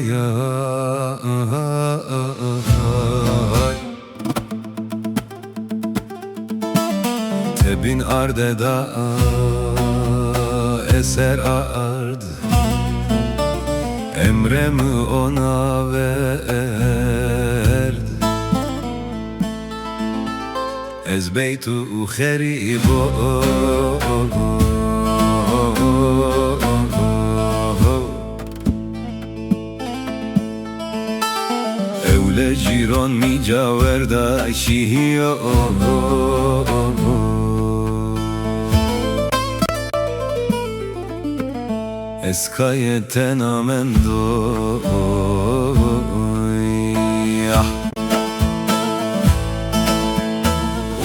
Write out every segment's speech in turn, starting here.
dünyaya. Tebin ardeda eser ard, emremi ona verdi. Ez beytu kheribo evle ciron mi caverda şihiyo. Eskayeten amendo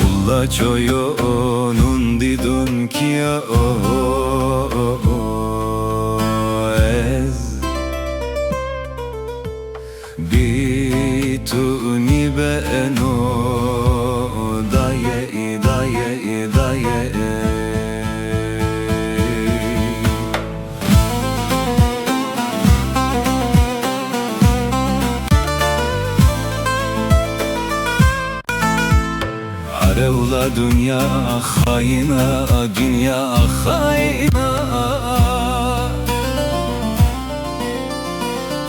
Ulla çoyo nundi dunkiya Ez bituni beno daye daye daye. Ula dünya hayina, dünya hayina.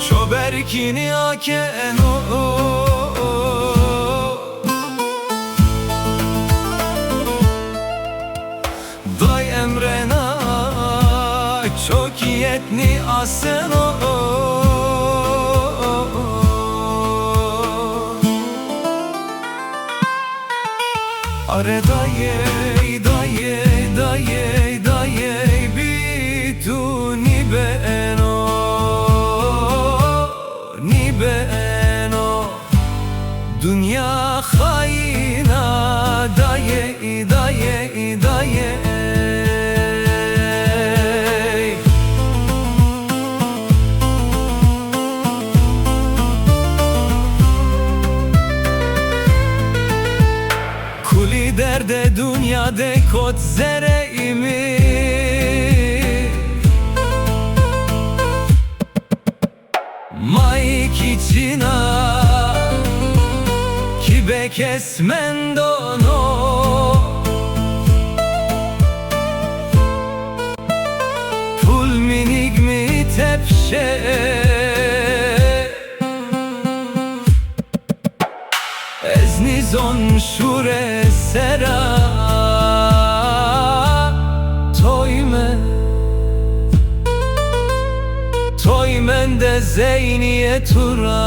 Çoberkini aken o day emrena çok yetni asen o. Are daye daye daye daye bituni beno ni beno dünya hayina daye daye daye. Derde dünyada kot zereimi Maik içina ki bekesmen dono Pul minig mi tepşe Eznizon şure sera Toymen de zeyniye tura